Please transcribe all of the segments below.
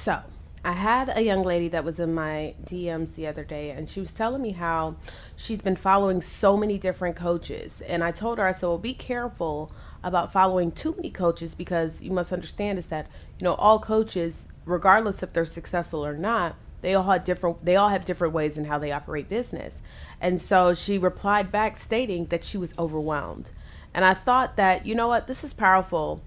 So, I had a young lady that was in my DMs the other day, and she was telling me how she's been following so many different coaches. And I told her, I said, well, be careful about following too many coaches because you must understand is that, all coaches, regardless if they're successful or not, they all have different ways in how they operate business. And so she replied back stating that she was overwhelmed. And I thought that, you know what, this is powerful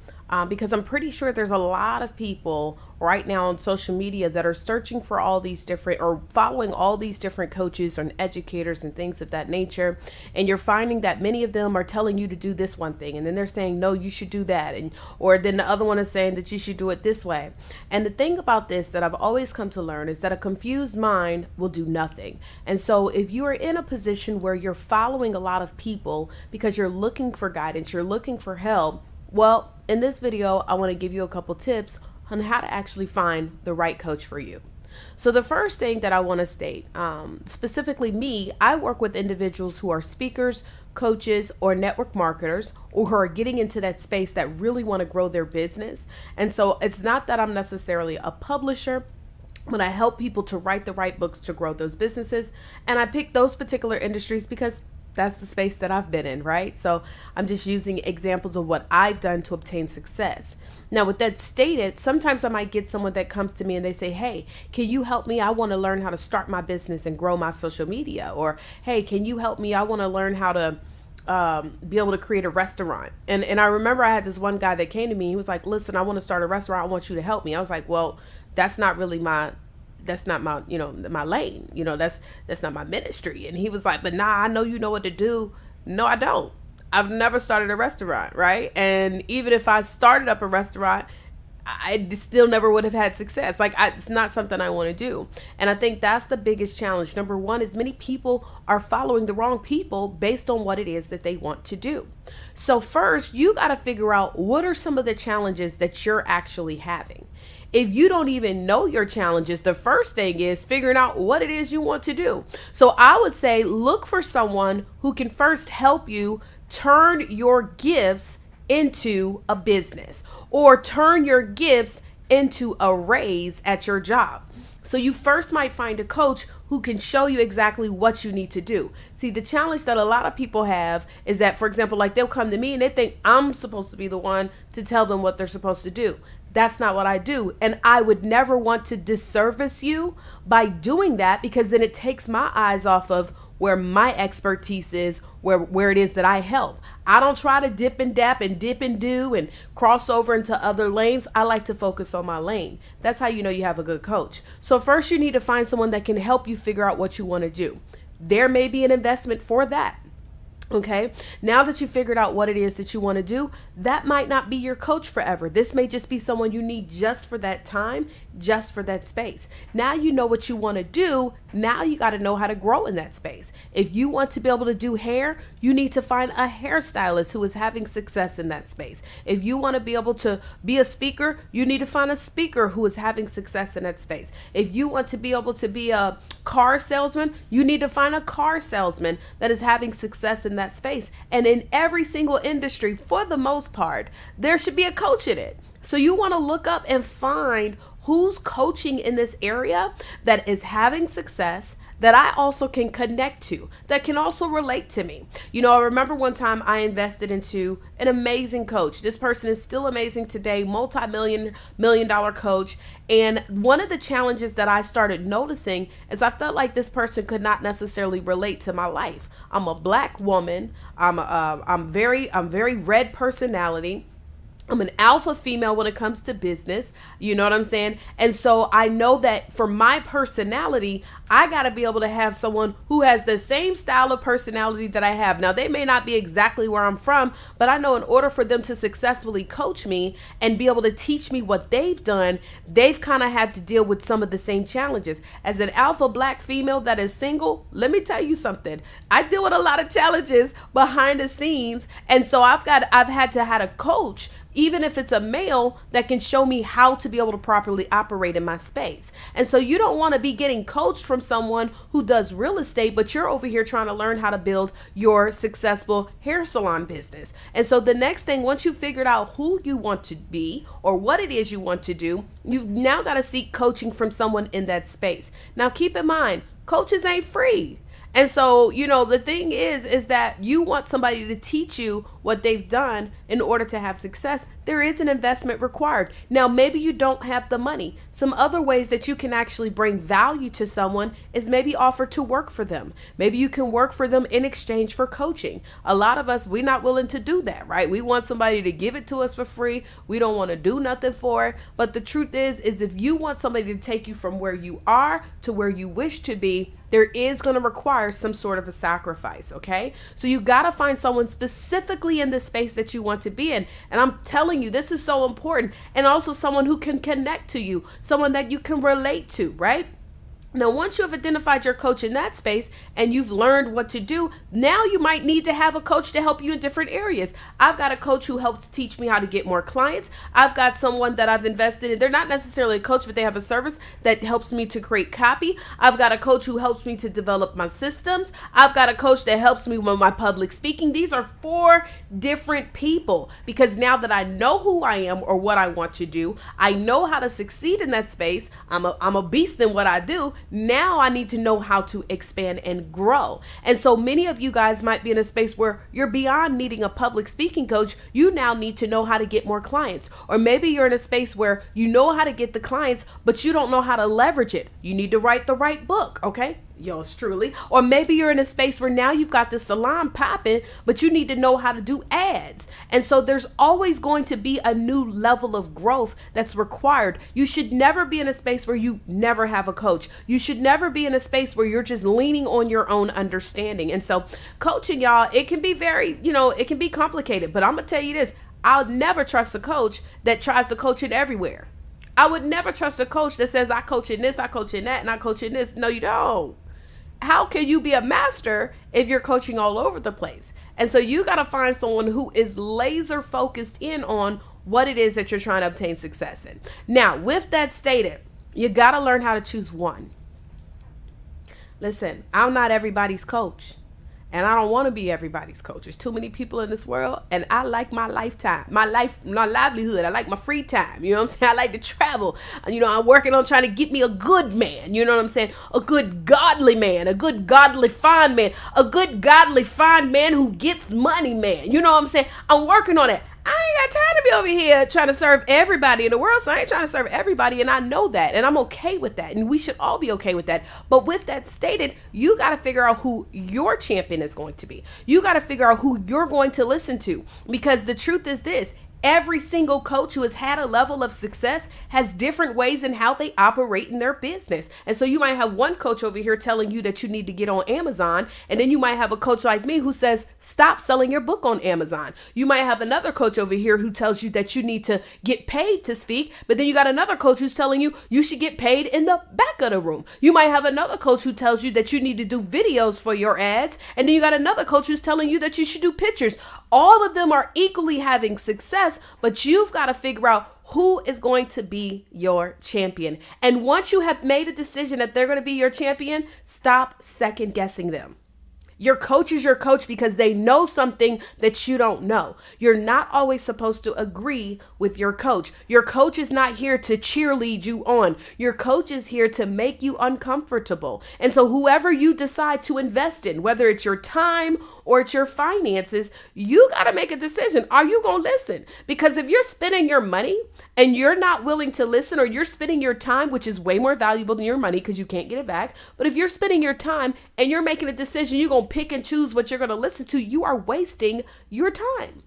because I'm pretty sure there's a lot of people right now on social media that are searching for all these different or following all these different coaches and educators and things of that nature. And you're finding that many of them are telling you to do this one thing. And then they're saying, no, you should do that. And or then the other one is saying that you should do it this way. And the thing about this that I've always come to learn is that a confused mind will do nothing. And so if you are in a position where you're following a lot of people because you're looking for guidance, you're looking for help, well, in this video, I want to give you a couple tips on how to actually find the right coach for you. So the first thing that I want to state, specifically me, I work with individuals who are speakers, coaches, or network marketers, or who are getting into that space that really want to grow their business. And so it's not that I'm necessarily a publisher, but I help people to write the right books to grow those businesses. And I pick those particular industries because that's the space that I've been in, right? So I'm just using examples of what I've done to obtain success. Now, with that stated, sometimes I might get someone that comes to me and they say, hey, can you help me? I want to learn how to start my business and grow my social media. Or, hey, can you help me? I want to learn how to be able to create a restaurant. And I remember I had this one guy that came to me. He was like, listen, I want to start a restaurant. I want you to help me. I was like, well, that's not my my lane, that's not my ministry. And he was like, but nah, I know you know what to do. No, I don't. I've never started a restaurant, right? And even if I started up a restaurant, I still never would have had success. It's not something I want to do. And I think that's the biggest challenge. Number one is many people are following the wrong people based on what it is that they want to do. So first, you got to figure out what are some of the challenges that you're actually having. If you don't even know your challenges, the first thing is figuring out what it is you want to do. So I would say look for someone who can first help you turn your gifts into a business or turn your gifts into a raise at your job. So you first might find a coach who can show you exactly what you need to do. See, the challenge that a lot of people have is that, for example, like they'll come to me and they think I'm supposed to be the one to tell them what they're supposed to do. That's not what I do. And I would never want to disservice you by doing that because then it takes my eyes off of where my expertise is, where it is that I help. I don't try to dip and dap and dip and do and cross over into other lanes. I like to focus on my lane. That's how you know you have a good coach. So first you need to find someone that can help you figure out what you want to do. There may be an investment for that. Okay, now that you figured out what it is that you want to do, that might not be your coach forever. This may just be someone you need just for that time, just for that space. Now you know what you want to do. Now you got to know how to grow in that space. If you want to be able to do hair, you need to find a hairstylist who is having success in that space. If you want to be able to be a speaker, you need to find a speaker who is having success in that space. If you want to be able to be a car salesman, you need to find a car salesman that is having success in that space. And in every single industry, for the most part, there should be a coach in it. So you want to look up and find who's coaching in this area that is having success, that I also can connect to, that can also relate to me. I remember one time I invested into an amazing coach. This person is still amazing today, multi-million dollar coach. And one of the challenges that I started noticing is I felt like this person could not necessarily relate to my life. I'm a Black woman. I'm very red personality. I'm an alpha female when it comes to business. You know what I'm saying? And so I know that for my personality, I got to be able to have someone who has the same style of personality that I have. Now, they may not be exactly where I'm from, but I know in order for them to successfully coach me and be able to teach me what they've done, they've kind of had to deal with some of the same challenges. As an alpha Black female that is single, let me tell you something. I deal with a lot of challenges behind the scenes. And so I've had to have a coach even if it's a male that can show me how to be able to properly operate in my space. And so you don't want to be getting coached from someone who does real estate, but you're over here trying to learn how to build your successful hair salon business. And so the next thing, once you've figured out who you want to be or what it is you want to do, you've now got to seek coaching from someone in that space. Now, keep in mind, coaches ain't free. And so, the thing is that you want somebody to teach you what they've done in order to have success. There is an investment required. Now, maybe you don't have the money. Some other ways that you can actually bring value to someone is maybe offer to work for them. Maybe you can work for them in exchange for coaching. A lot of us, we're not willing to do that, right? We want somebody to give it to us for free. We don't want to do nothing for it. But the truth is if you want somebody to take you from where you are to where you wish to be, there is going to require some sort of a sacrifice, okay? So you got to find someone specifically in the space that you want to be in. And I'm telling you, this is so important. And also someone who can connect to you, someone that you can relate to, right? Now, once you have identified your coach in that space and you've learned what to do, now you might need to have a coach to help you in different areas. I've got a coach who helps teach me how to get more clients. I've got someone that I've invested in. They're not necessarily a coach, but they have a service that helps me to create copy. I've got a coach who helps me to develop my systems. I've got a coach that helps me with my public speaking. These are 4 different people because now that I know who I am or what I want to do, I know how to succeed in that space. I'm a beast in what I do. Now I need to know how to expand and grow. And so many of you guys might be in a space where you're beyond needing a public speaking coach. You now need to know how to get more clients. Or maybe you're in a space where you know how to get the clients, but you don't know how to leverage it. You need to write the right book, okay? Yours truly. Or maybe you're in a space where now you've got the salon popping, but you need to know how to do ads. And so there's always going to be a new level of growth that's required. You should never be in a space where you never have a coach. You should never be in a space where you're just leaning on your own understanding. And so coaching, y'all, it can be very, it can be complicated, but I'm going to tell you this. I'll never trust a coach that tries to coach it everywhere. I would never trust a coach that says, I coach in this, I coach in that, and I coach in this. No, you don't. How can you be a master if you're coaching all over the place? And so you got to find someone who is laser focused in on what it is that you're trying to obtain success in. Now, with that stated, you got to learn how to choose one. Listen, I'm not everybody's coach. And I don't want to be everybody's coach. There's too many people in this world. And I like my lifetime, my livelihood. I like my free time. You know what I'm saying? I like to travel. I'm working on trying to get me a good man. You know what I'm saying? A good godly man, a good godly fine man, a good godly fine man who gets money man. You know what I'm saying? I'm working on it. I ain't got time to be over here trying to serve everybody in the world. So I ain't trying to serve everybody. And I know that. And I'm okay with that. And we should all be okay with that. But with that stated, you got to figure out who your champion is going to be. You got to figure out who you're going to listen to. Because the truth is this. Every single coach who has had a level of success has different ways in how they operate in their business. And so you might have one coach over here telling you that you need to get on Amazon. And then you might have a coach like me who says, stop selling your book on Amazon. You might have another coach over here who tells you that you need to get paid to speak. But then you got another coach who's telling you you should get paid in the back of the room. You might have another coach who tells you that you need to do videos for your ads. And then you got another coach who's telling you that you should do pictures. All of them are equally having success, but you've got to figure out who is going to be your champion. And once you have made a decision that they're going to be your champion, stop second guessing them. Your coach is your coach because they know something that you don't know. You're not always supposed to agree with your coach. Your coach is not here to cheerlead you on. Your coach is here to make you uncomfortable. And so whoever you decide to invest in, whether it's your time or it's your finances, you got to make a decision. Are you going to listen? Because if you're spending your money and you're not willing to listen, or you're spending your time, which is way more valuable than your money because you can't get it back. But if you're spending your time and you're making a decision, you're going to pick and choose what you're going to listen to, you are wasting your time.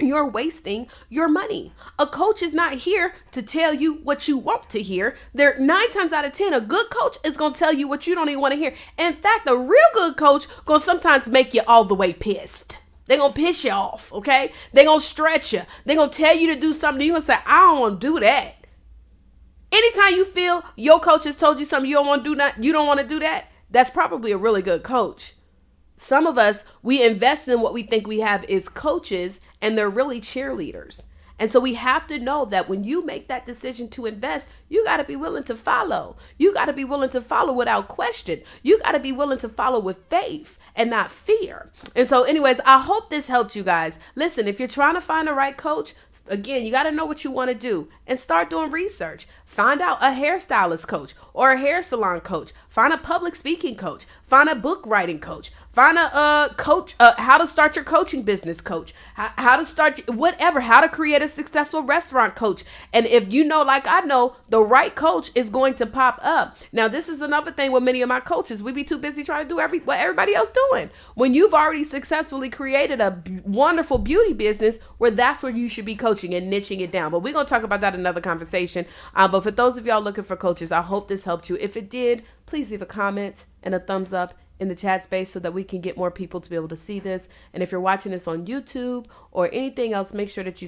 You're wasting your money. A coach is not here to tell you what you want to hear. They're 9 times out of 10, a good coach is going to tell you what you don't even want to hear. In fact, a real good coach going to sometimes make you all the way pissed. They're going to piss you off, okay? They're going to stretch you. They're going to tell you to do something. You're going to say, I don't want to do that. Anytime you feel your coach has told you something you don't want to do, you don't want to do that, that's probably a really good coach. Some of us, we invest in what we think we have is coaches, and they're really cheerleaders. And so we have to know that when you make that decision to invest, you got to be willing to follow. You got to be willing to follow without question. You got to be willing to follow with faith and not fear. And so anyways, I hope this helped you guys. Listen, if you're trying to find the right coach, again, you got to know what you want to do and start doing research. Find out a hairstylist coach or a hair salon coach. Find a public speaking coach. Find a book writing coach. Find a coach, how to start your coaching business coach, how to start whatever, how to create a successful restaurant coach. And if you know, like I know, the right coach is going to pop up. Now, this is another thing with many of my coaches. We be too busy trying to do what everybody else doing. When you've already successfully created a wonderful beauty business, that's where you should be coaching and niching it down. But we're going to talk about that in another conversation. But for those of y'all looking for coaches, I hope this helped you. If it did, please leave a comment and a thumbs up in the chat space so that we can get more people to be able to see this. And if you're watching this on YouTube or anything else, make sure that you